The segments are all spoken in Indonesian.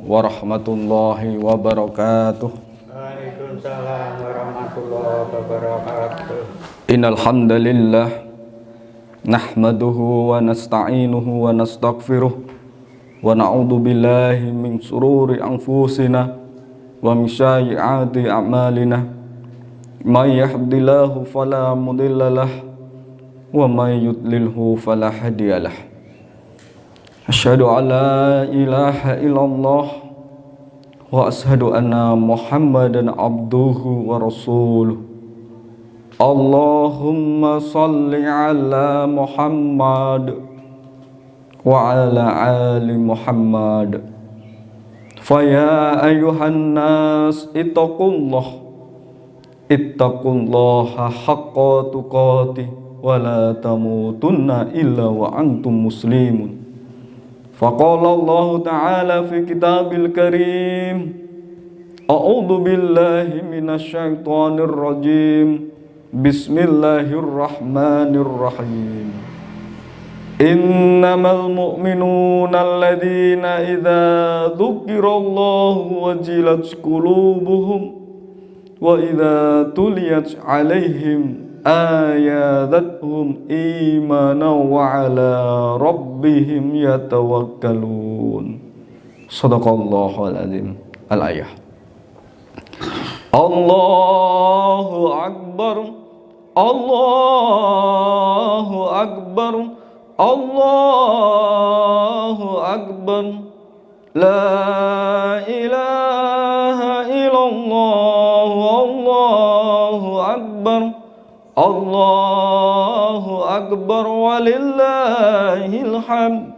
warahmatullahi wabarakatuh. Waalaikumsalam warahmatullahi wabarakatuh. Innal hamdalillah nahmaduhu wa nasta'inuhu wa nastaghfiruh wa na'udzu billahi min shururi anfusina wa min sayyiati a'malina. May yahdihillahu fala mudhillalah wa may yudlilhu fala hadiyalah. Asyhadu an la ilaha illallah wa asyhadu anna Muhammadan abduhu wa rasuluh. Allahumma salli ala Muhammad wa ala ali Muhammad. Faya ayuhan nas ittaqullaha haqqa tuqatih wa la tamutunna illa wa antum muslimun. Faqala Allah Ta'ala fi kitabil karim, a'udzu billahi minasy syaithanir rajim. Bismillahirrahmanirrahim. Innamal mu'minuna alladzina idza dzukirallahu wajilat qulubuhum wa idza tuliyat 'alaihim ayatuhum imanan wa ala rabbihim yatawakkalun. Shadaqallahul azim. Al-ayah. Allahu akbar, Allahu akbar, Allahu akbar. La ilaha illallah, Allahu akbar, Allahu akbar walillahil hamd.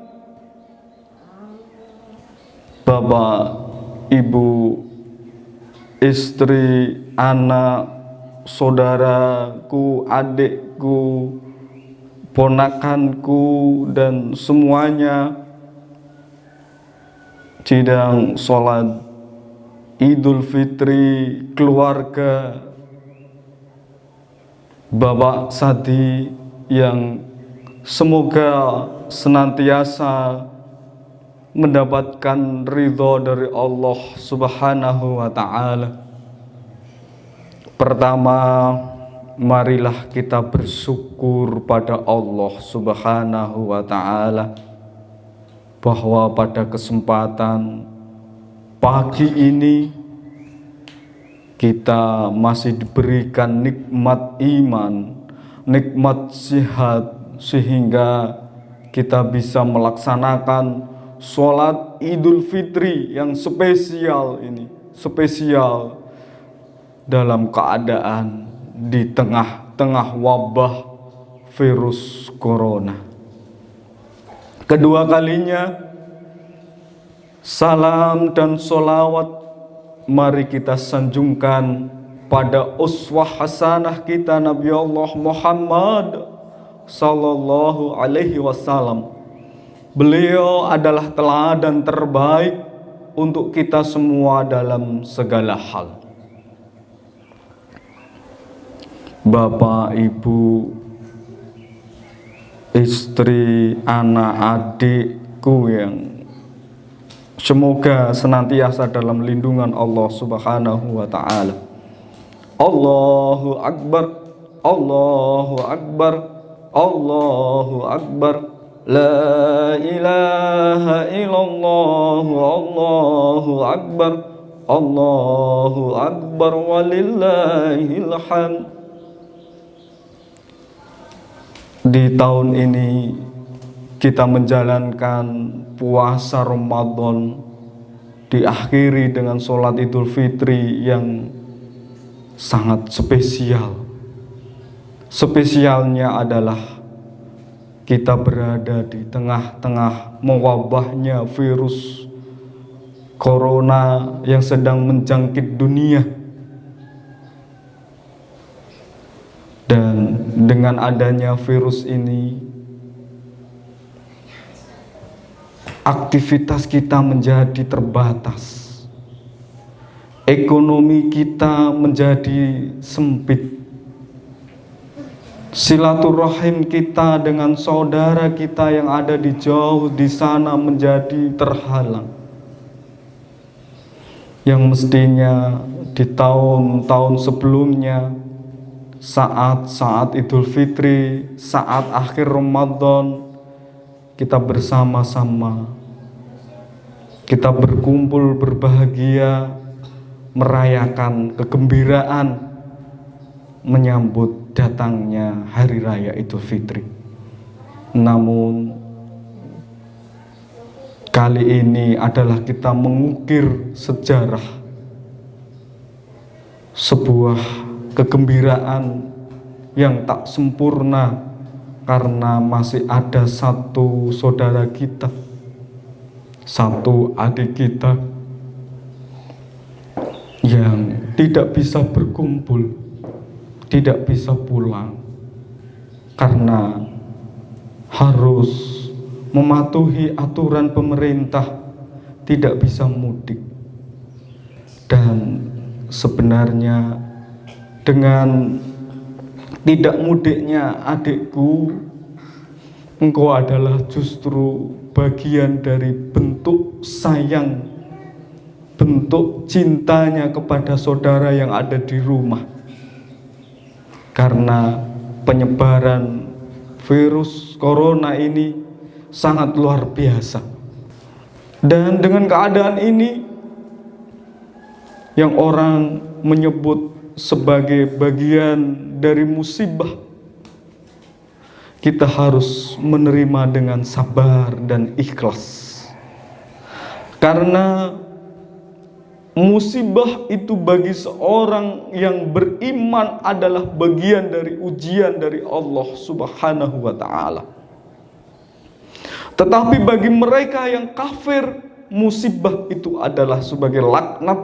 Bapak, Ibu, istri, anak, saudaraku, adikku, ponakanku, dan semuanya sidang sholat Idul Fitri keluarga Bapak Sadi yang semoga senantiasa mendapatkan ridho dari Allah Subhanahu wa Ta'ala. Pertama, marilah kita bersyukur pada Allah Subhanahu wa Ta'ala bahwa pada kesempatan pagi ini kita masih diberikan nikmat iman, nikmat sehat, sehingga kita bisa melaksanakan sholat Idul Fitri yang spesial ini, spesial dalam keadaan di tengah-tengah wabah virus corona. Kedua kalinya, salam dan sholawat mari kita sanjungkan pada uswah hasanah kita Nabi Allah Muhammad sallallahu alaihi wasallam. Beliau adalah teladan terbaik untuk kita semua dalam segala hal. Bapak, Ibu, istri, anak, adikku yang semoga senantiasa dalam lindungan Allah Subhanahu wa Ta'ala. Allahu Akbar, Allahu Akbar, Allahu Akbar. La ilaha illallah, Allahu Akbar, Allahu Akbar walillahil hamd. Di tahun ini kita menjalankan puasa Ramadan, diakhiri dengan sholat Idul Fitri yang sangat spesial. Spesialnya adalah kita berada di tengah-tengah mewabahnya virus corona yang sedang menjangkit dunia. Dan dengan adanya virus ini, aktivitas kita menjadi terbatas. Ekonomi kita menjadi sempit. Silaturahim kita dengan saudara kita yang ada di jauh di sana menjadi terhalang. yang mestinya di tahun-tahun sebelumnya, saat Idul Fitri, saat akhir Ramadan, kita bersama-sama, kita berkumpul berbahagia, merayakan kegembiraan menyambut datangnya Hari Raya Idul Fitri. Namun kali ini adalah kita mengukir sejarah sebuah kegembiraan yang tak sempurna karena masih ada satu saudara kita, satu adik kita yang tidak bisa berkumpul, tidak bisa pulang karena harus mematuhi aturan pemerintah, tidak bisa mudik. Dan sebenarnya dengan tidak mudiknya adikku, engkau adalah justru bagian dari bentuk sayang, bentuk cintanya kepada saudara yang ada di rumah. Karena penyebaran virus corona ini sangat luar biasa. Dan dengan keadaan ini yang orang menyebut sebagai bagian dari musibah, kita harus menerima dengan sabar dan ikhlas. Karena musibah itu bagi seorang yang beriman adalah bagian dari ujian dari Allah Subhanahu wa ta'ala. Tetapi bagi mereka yang kafir, musibah itu adalah sebagai laknat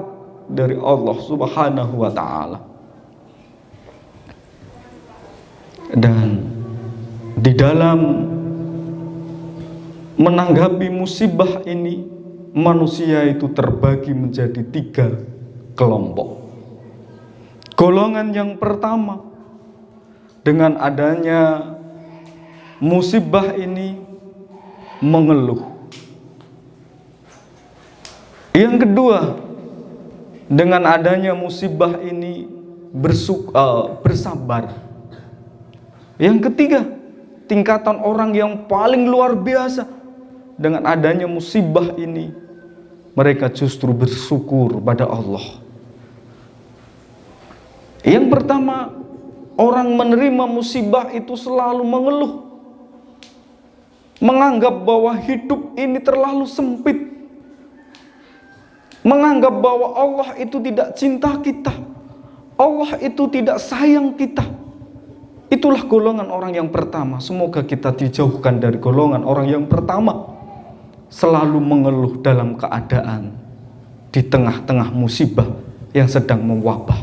dari Allah Subhanahu wa ta'ala. Dan di dalam menanggapi musibah ini, manusia itu terbagi menjadi 3 kelompok. Golongan yang pertama, dengan adanya musibah ini mengeluh. Yang kedua, dengan adanya musibah ini bersabar. Yang ketiga, tingkatan orang yang paling luar biasa, dengan adanya musibah ini mereka justru bersyukur pada Allah. Yang pertama, orang menerima musibah itu selalu mengeluh, menganggap bahwa hidup ini terlalu sempit, menganggap bahwa Allah itu tidak cinta kita, Allah itu tidak sayang kita. Itulah golongan orang yang pertama. Semoga kita dijauhkan dari golongan orang yang pertama, selalu mengeluh dalam keadaan di tengah-tengah musibah yang sedang mewabah.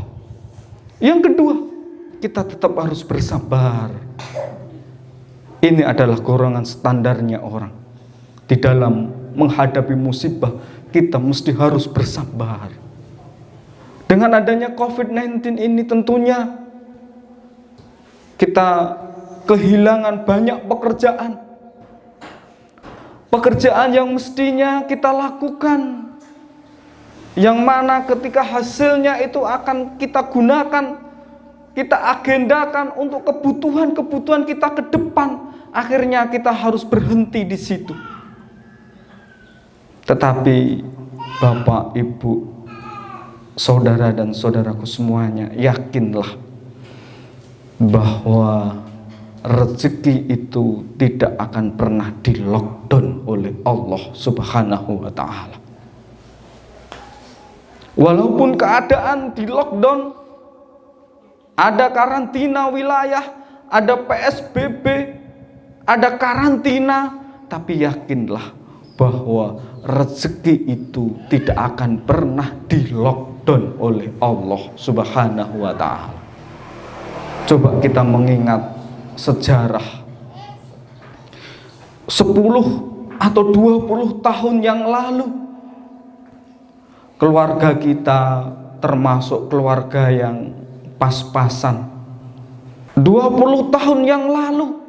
Yang kedua, kita tetap harus bersabar. Ini adalah golongan standarnya orang. Di dalam menghadapi musibah, kita mesti harus bersabar. Dengan adanya COVID-19 ini tentunya kita kehilangan banyak pekerjaan. Pekerjaan yang mestinya kita lakukan, yang mana ketika hasilnya itu akan kita gunakan, kita agendakan untuk kebutuhan-kebutuhan kita ke depan, akhirnya kita harus berhenti di situ. Tetapi Bapak, Ibu, saudara dan saudaraku semuanya, yakinlah bahwa rezeki itu tidak akan pernah di lockdown oleh Allah Subhanahu wa ta'ala. Walaupun keadaan di lockdown, ada karantina wilayah, ada PSBB, ada karantina, tapi yakinlah bahwa rezeki itu tidak akan pernah di lockdown oleh Allah Subhanahu wa ta'ala. Coba kita mengingat sejarah 10 atau 20 tahun yang lalu, keluarga kita termasuk keluarga yang pas-pasan. 20 tahun yang lalu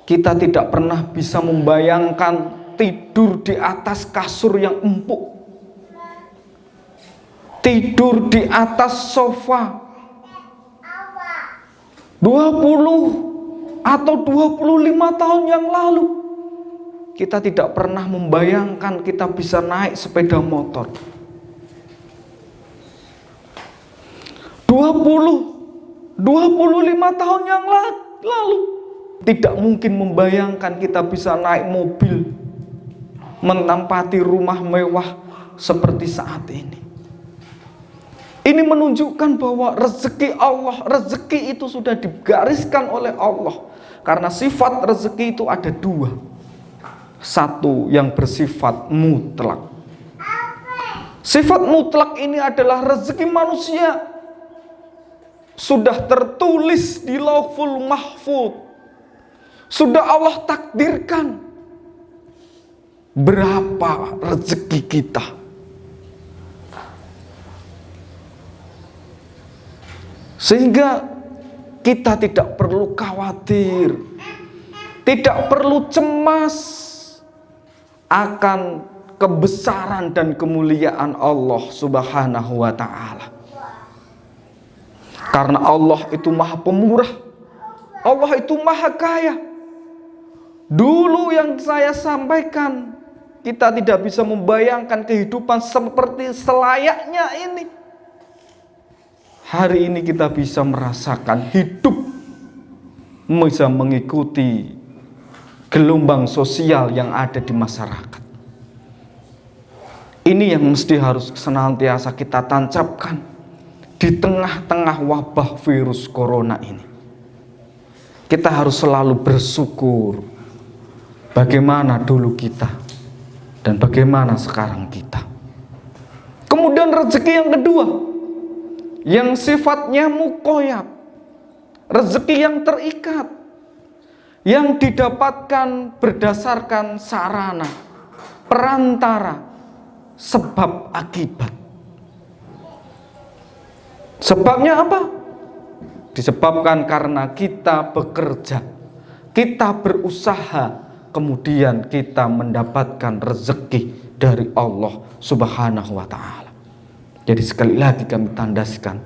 kita tidak pernah bisa membayangkan tidur di atas kasur yang empuk. tidur di atas sofa 20 atau 25 tahun yang lalu, kita tidak pernah membayangkan kita bisa naik sepeda motor. 25 tahun yang lalu, tidak mungkin membayangkan kita bisa naik mobil, menempati rumah mewah seperti saat ini. Ini menunjukkan bahwa rezeki Allah, rezeki itu sudah digariskan oleh Allah. Karena sifat rezeki itu ada dua. Satu yang bersifat mutlak. Sifat mutlak ini adalah rezeki manusia. Sudah tertulis di Lauhul Mahfuz. Sudah Allah takdirkan berapa rezeki kita. Sehingga kita tidak perlu khawatir, tidak perlu cemas akan kebesaran dan kemuliaan Allah Subhanahu wa ta'ala. Karena Allah itu maha pemurah, Allah itu maha kaya. Dulu yang saya sampaikan, kita tidak bisa membayangkan kehidupan seperti selayaknya ini. Hari ini kita bisa merasakan hidup, bisa mengikuti gelombang sosial yang ada di masyarakat. Ini yang mesti harus senantiasa kita tancapkan di tengah-tengah wabah virus corona ini. Kita harus selalu bersyukur bagaimana dulu kita dan bagaimana sekarang kita. Kemudian rezeki yang kedua, yang sifatnya muqayyad, rezeki yang terikat, yang didapatkan berdasarkan sarana, perantara, sebab akibat. Sebabnya apa? Disebabkan karena kita bekerja, kita berusaha, kemudian kita mendapatkan rezeki dari Allah Subhanahu wa ta'ala. Jadi sekali lagi kami tandaskan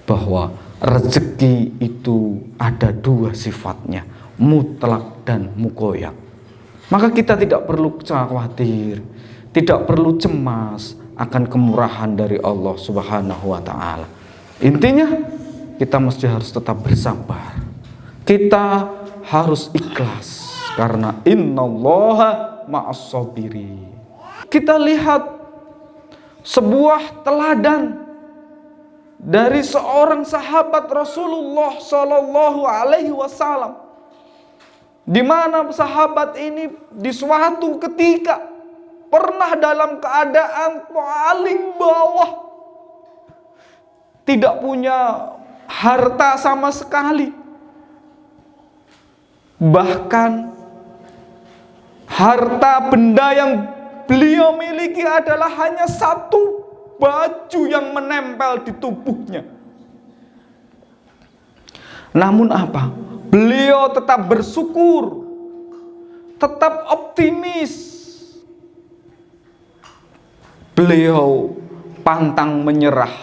bahwa rezeki itu ada dua sifatnya, mutlak dan muqayyad. Maka kita tidak perlu khawatir, tidak perlu cemas akan kemurahan dari Allah Subhanahu wa ta'ala. Intinya kita mesti harus tetap bersabar. Kita harus ikhlas karena innallaha ma'as-sabirin. Kita lihat sebuah teladan dari seorang sahabat Rasulullah Shallallahu Alaihi Wasallam, di mana sahabat ini di suatu ketika pernah dalam keadaan paling bawah, tidak punya harta sama sekali, bahkan harta benda yang beliau miliki adalah hanya satu baju yang menempel di tubuhnya. Namun apa? Beliau tetap bersyukur, tetap optimis. Beliau pantang menyerah.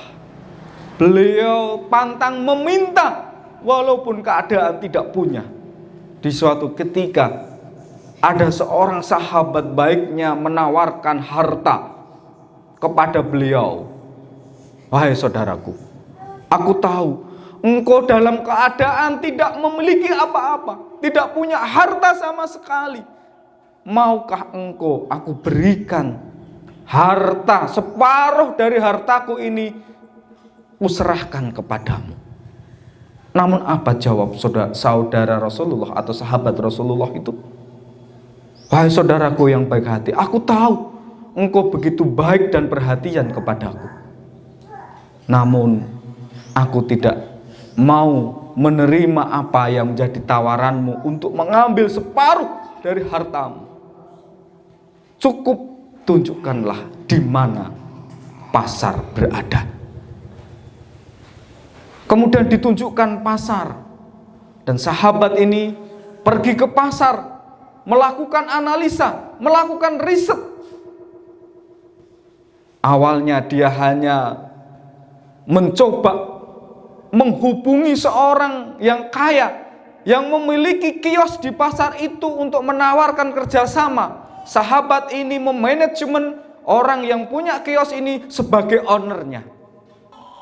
Beliau pantang meminta walaupun keadaan tidak punya. Di suatu ketika ada seorang sahabat baiknya menawarkan harta kepada beliau. Wahai saudaraku, aku tahu engkau dalam keadaan tidak memiliki apa-apa, tidak punya harta sama sekali. Maukah engkau aku berikan harta, separuh dari hartaku ini kuserahkan kepadamu? Namun apa jawab saudara Rasulullah atau sahabat Rasulullah itu? Wahai saudaraku yang baik hati, aku tahu engkau begitu baik dan perhatian kepadaku. Namun aku tidak mau menerima apa yang menjadi tawaranmu untuk mengambil separuh dari hartamu. Cukup tunjukkanlah di mana pasar berada. Kemudian ditunjukkan pasar, dan sahabat ini pergi ke pasar, melakukan analisa, melakukan riset. Awalnya dia hanya mencoba menghubungi seorang yang kaya, yang memiliki kios di pasar itu untuk menawarkan kerjasama. Sahabat ini memanajemen orang yang punya kios ini sebagai ownernya.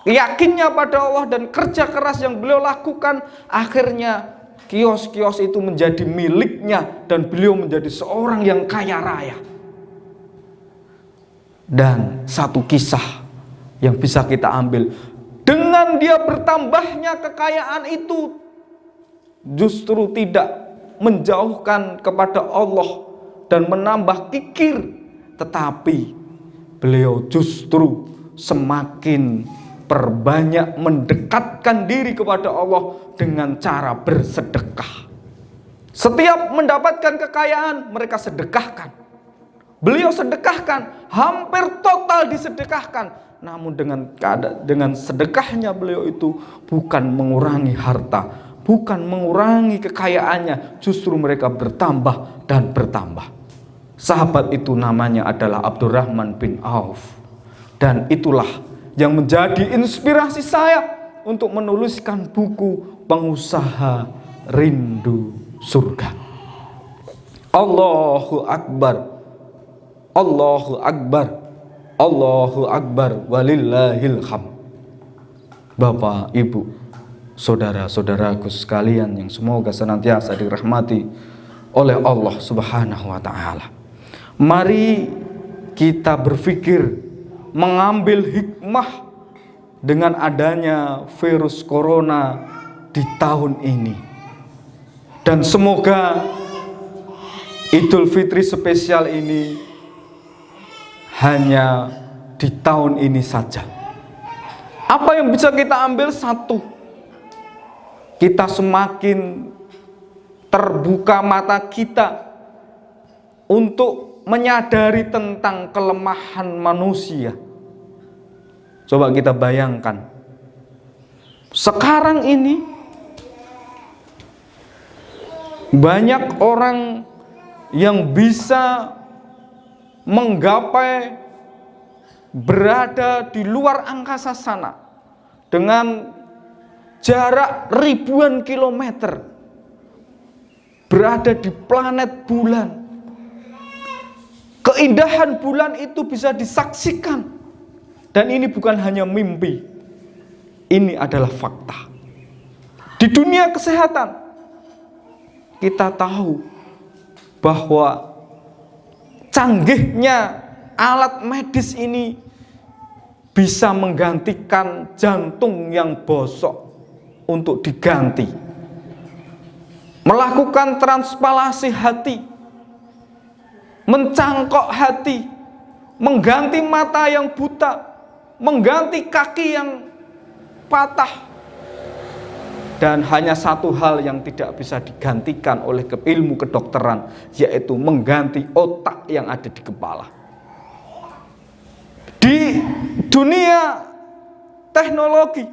Yakinnya pada Allah dan kerja keras yang beliau lakukan, akhirnya kios-kios itu menjadi miliknya dan beliau menjadi seorang yang kaya raya. Dan satu kisah yang bisa kita ambil, dengan dia bertambahnya kekayaan itu justru tidak menjauhkan kepada Allah dan menambah kikir, tetapi beliau justru semakin perbanyak mendekatkan diri kepada Allah dengan cara bersedekah. Setiap mendapatkan kekayaan, mereka sedekahkan. Beliau sedekahkan, hampir total disedekahkan. Namun dengan sedekahnya beliau itu bukan mengurangi harta, bukan mengurangi kekayaannya, justru mereka bertambah dan bertambah. Sahabat itu namanya adalah Abdurrahman bin Auf. Dan itulah yang menjadi inspirasi saya untuk menuliskan buku Pengusaha Rindu Surga. Allahu Akbar, Allahu Akbar, Allahu Akbar, walillahil hamd. Bapak, Ibu, saudara-saudaraku sekalian yang semoga senantiasa dirahmati oleh Allah Subhanahu wa taala. Mari kita berpikir mengambil hikmah dengan adanya virus corona di tahun ini. Dan semoga Idul Fitri spesial ini hanya di tahun ini saja. Apa yang bisa kita ambil? Satu, kita semakin terbuka mata kita untuk menyadari tentang kelemahan manusia. Coba kita bayangkan, sekarang ini banyak orang yang bisa menggapai berada di luar angkasa sana dengan jarak ribuan kilometer, berada di planet bulan. Keindahan bulan itu bisa disaksikan, dan ini bukan hanya mimpi, ini adalah fakta. Di dunia kesehatan kita tahu bahwa canggihnya alat medis ini bisa menggantikan jantung yang bosok untuk diganti, melakukan transplantasi hati, mencangkok hati, mengganti mata yang buta, mengganti kaki yang patah. Dan hanya satu hal yang tidak bisa digantikan oleh ilmu kedokteran, yaitu mengganti otak yang ada di kepala. Di dunia teknologi,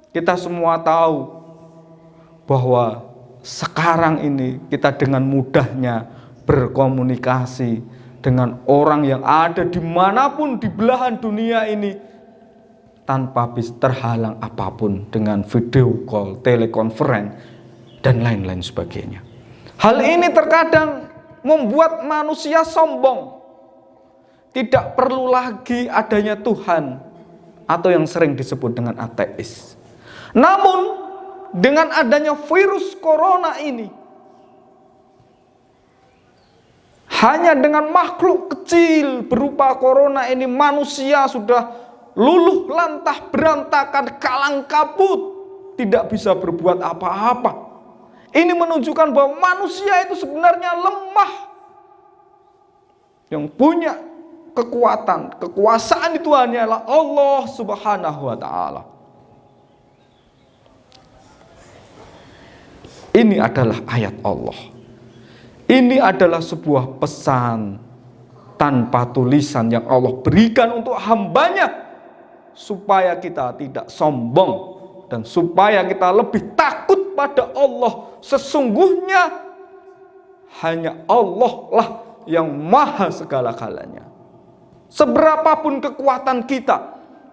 kita semua tahu bahwa sekarang ini kita dengan mudahnya berkomunikasi dengan orang yang ada dimanapun di belahan dunia ini, tanpa terhalang apapun dengan video call, telekonferensi, dan lain-lain sebagainya. Hal ini terkadang membuat manusia sombong. Tidak perlu lagi adanya Tuhan, atau yang sering disebut dengan ateis. Namun, dengan adanya virus corona ini, hanya dengan makhluk kecil berupa corona ini, manusia sudah luluh lantah, berantakan, kalang kabut, tidak bisa berbuat apa-apa. Ini menunjukkan bahwa manusia itu sebenarnya lemah. Yang punya kekuatan, kekuasaan itu hanyalah Allah Subhanahu wa taala. Ini adalah ayat Allah. Ini adalah sebuah pesan tanpa tulisan yang Allah berikan untuk hambanya, supaya kita tidak sombong dan supaya kita lebih takut pada Allah. Sesungguhnya hanya Allah lah yang maha segala-galanya. Seberapapun kekuatan kita,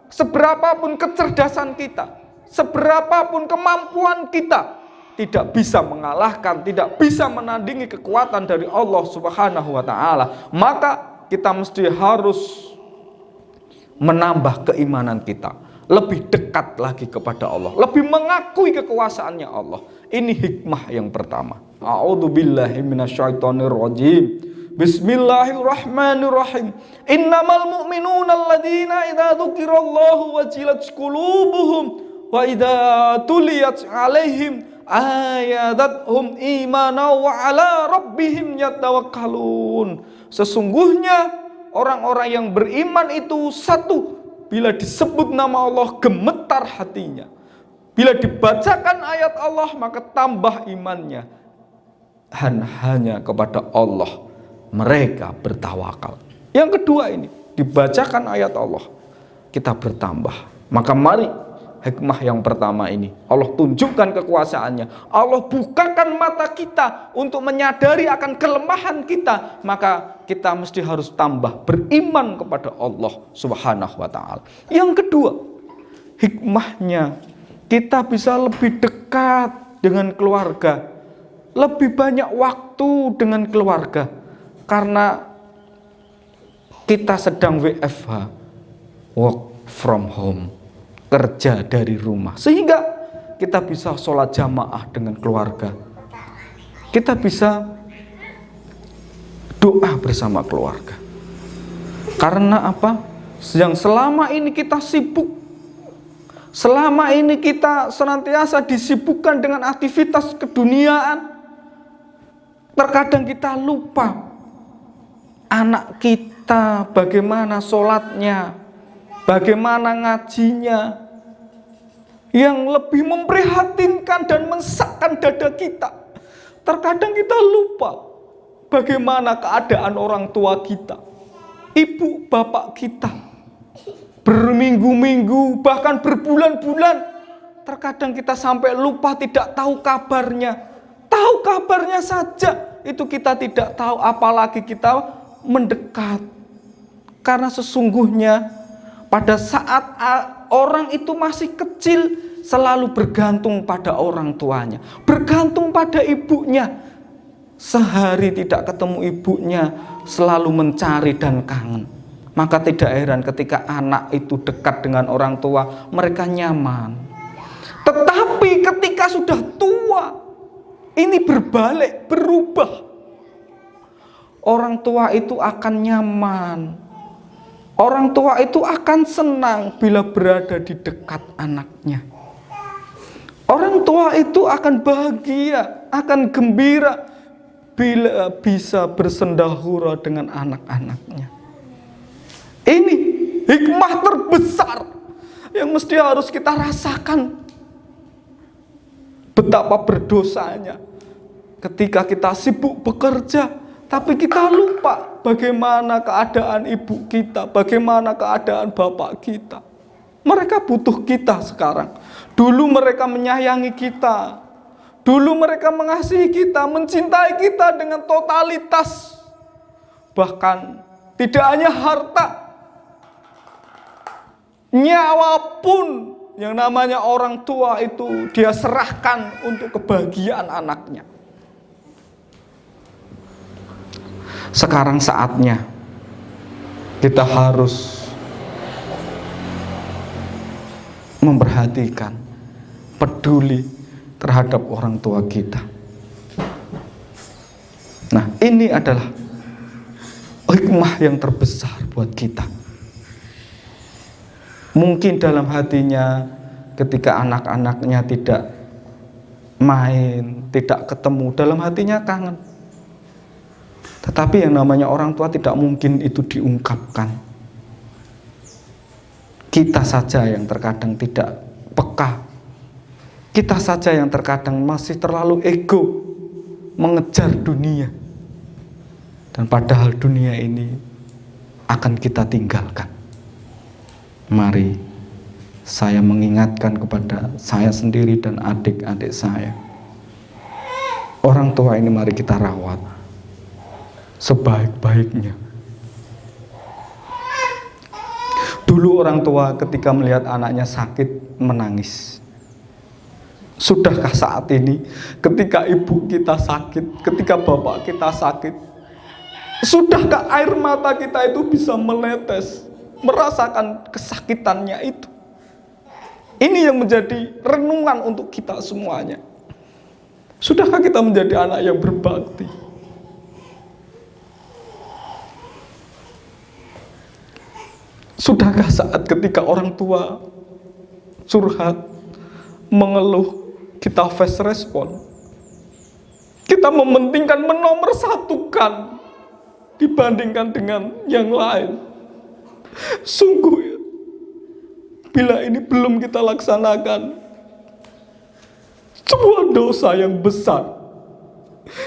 seberapapun kecerdasan kita, seberapapun kemampuan kita, tidak bisa mengalahkan, tidak bisa menandingi kekuatan dari Allah Subhanahu wa Ta'ala. Maka kita mesti harus menambah keimanan kita, lebih dekat lagi kepada Allah, lebih mengakui kekuasaannya Allah. Ini hikmah yang pertama. A'udzubillahi minasyaitonirrajim. Bismillahirrahmanirrahim. Innamal mu'minuna alladzina idza dzukirallahu wajilat qulubuhum wa idza tuliyat 'alaihim ayatuhum imana wa 'ala rabbihim yatawakkalun. Sesungguhnya orang-orang yang beriman itu satu, bila disebut nama Allah gemetar hatinya. Bila dibacakan ayat Allah maka tambah imannya. Hanya kepada Allah mereka bertawakal. Yang kedua ini, dibacakan ayat Allah, kita bertambah. Maka mari hikmah yang pertama ini, Allah tunjukkan kekuasaannya. Allah bukakan mata kita untuk menyadari akan kelemahan kita. Maka kita mesti harus tambah beriman kepada Allah Subhanahu wa Ta'ala. Yang kedua, hikmahnya kita bisa lebih dekat dengan keluarga, lebih banyak waktu dengan keluarga. Karena kita sedang WFH, work from home, kerja dari rumah, sehingga kita bisa sholat jamaah dengan keluarga, kita bisa doa bersama keluarga. Karena apa? Yang selama ini kita sibuk, selama ini kita senantiasa disibukkan dengan aktivitas keduniaan, terkadang kita lupa anak kita bagaimana sholatnya, bagaimana ngajinya, yang lebih memprihatinkan dan mensakkan dada kita. Terkadang kita lupa bagaimana keadaan orang tua kita, ibu bapak kita, berminggu-minggu bahkan berbulan-bulan. Terkadang kita sampai lupa, tidak tahu kabarnya. Tahu kabarnya saja itu kita tidak tahu, apalagi kita mendekat. Karena sesungguhnya pada saat orang itu masih kecil selalu bergantung pada orang tuanya, bergantung pada ibunya. Sehari tidak ketemu ibunya selalu mencari dan kangen. Maka tidak heran ketika anak itu dekat dengan orang tua, mereka nyaman. Tetapi ketika sudah tua, ini berbalik, berubah. Orang tua itu akan nyaman. Orang tua itu akan senang bila berada di dekat anaknya. Orang tua itu akan bahagia, akan gembira bila bisa bersendahura dengan anak-anaknya. Ini hikmah terbesar yang mesti harus kita rasakan. Betapa berdosanya ketika kita sibuk bekerja, tapi kita lupa bagaimana keadaan ibu kita, bagaimana keadaan bapak kita. Mereka butuh kita sekarang. Dulu mereka menyayangi kita. Dulu mereka mengasihi kita, mencintai kita dengan totalitas. Bahkan tidak hanya harta, nyawa pun yang namanya orang tua itu dia serahkan untuk kebahagiaan anaknya. Sekarang saatnya kita harus memperhatikan, peduli terhadap orang tua kita. Nah, ini adalah hikmah yang terbesar buat kita. Mungkin dalam hatinya ketika anak-anaknya tidak main, tidak ketemu, dalam hatinya kangen. Tetapi yang namanya orang tua tidak mungkin itu diungkapkan. Kita saja yang terkadang tidak peka. Kita saja yang terkadang masih terlalu ego mengejar dunia. Dan padahal dunia ini akan kita tinggalkan. Mari saya mengingatkan kepada saya sendiri dan adik-adik saya. Orang tua ini mari kita rawat sebaik-baiknya. Dulu orang tua ketika melihat anaknya sakit menangis. Sudahkah saat ini ketika ibu kita sakit, ketika bapak kita sakit, sudahkah air mata kita itu bisa menetes, merasakan kesakitannya itu? Ini yang menjadi renungan untuk kita semuanya. Sudahkah kita menjadi anak yang berbakti? Sudahkah saat ketika orang tua curhat, mengeluh, kita fast respon? Kita mementingkan, menomorsatukan dibandingkan dengan yang lain. Sungguh ya, bila ini belum kita laksanakan, sebuah dosa yang besar,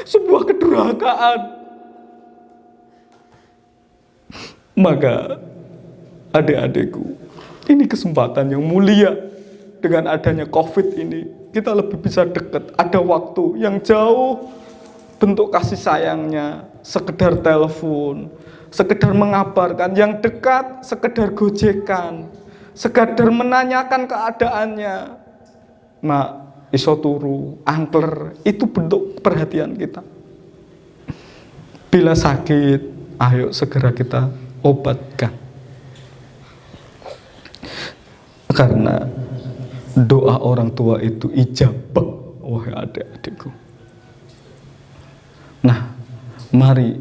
sebuah kedurhakaan. Maka adik-adikku, ini kesempatan yang mulia. Dengan adanya COVID ini, kita lebih bisa dekat. Ada waktu yang jauh, bentuk kasih sayangnya sekedar telepon, sekedar mengabarkan. Yang dekat sekedar gojekan, sekedar menanyakan keadaannya. Mak, iso turu, angkler, itu bentuk perhatian kita. Bila sakit, ayo segera kita obatkan. Karena doa orang tua itu ijabah, wahai adik-adikku. Nah, mari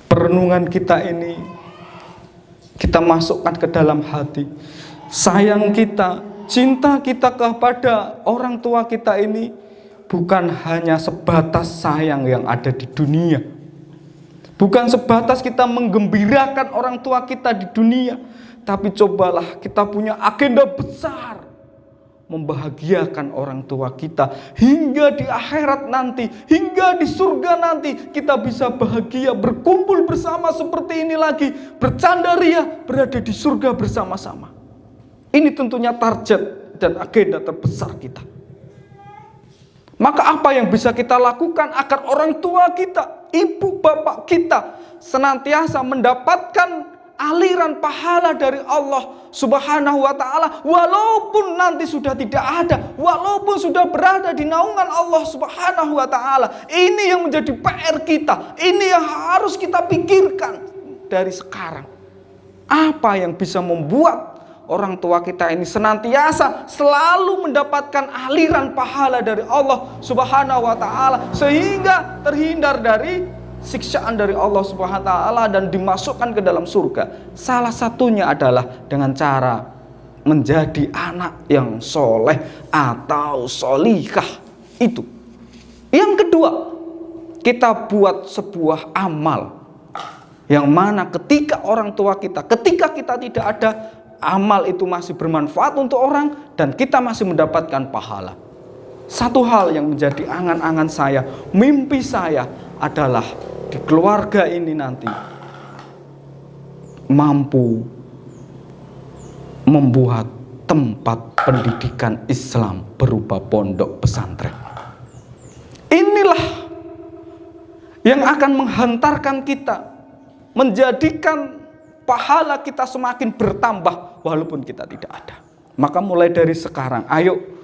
perenungan kita ini kita masukkan ke dalam hati. Sayang kita, cinta kita kepada orang tua kita ini bukan hanya sebatas sayang yang ada di dunia. Bukan sebatas kita menggembirakan orang tua kita di dunia, tapi cobalah kita punya agenda besar, membahagiakan orang tua kita hingga di akhirat nanti, hingga di surga nanti kita bisa bahagia, berkumpul bersama seperti ini lagi, bercanda ria, berada di surga bersama-sama. Ini tentunya target dan agenda terbesar kita. Maka apa yang bisa kita lakukan agar orang tua kita, ibu bapak kita senantiasa mendapatkan aliran pahala dari Allah Subhanahu wa ta'ala, walaupun nanti sudah tidak ada, walaupun sudah berada di naungan Allah Subhanahu wa ta'ala. Ini yang menjadi PR kita, ini yang harus kita pikirkan dari sekarang. Apa yang bisa membuat orang tua kita ini senantiasa selalu mendapatkan aliran pahala dari Allah Subhanahu wa ta'ala, sehingga terhindar dari siksaan dari Allah Subhanahu wa ta'ala dan dimasukkan ke dalam surga. Salah satunya adalah dengan cara menjadi anak yang soleh atau solihah. Itu. Yang kedua, kita buat sebuah amal yang mana ketika orang tua kita, ketika kita tidak ada, amal itu masih bermanfaat untuk orang dan kita masih mendapatkan pahala. Satu hal yang menjadi angan-angan saya, mimpi saya adalah di keluarga ini nanti mampu membuat tempat pendidikan Islam berupa pondok pesantren. Inilah yang akan menghantarkan kita, menjadikan pahala kita semakin bertambah walaupun kita tidak ada. Maka mulai dari sekarang, ayo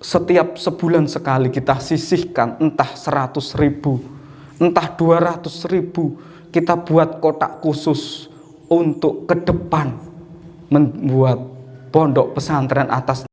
setiap sebulan sekali kita sisihkan entah 100.000, entah 200.000, kita buat kotak khusus untuk ke depan membuat pondok pesantren atas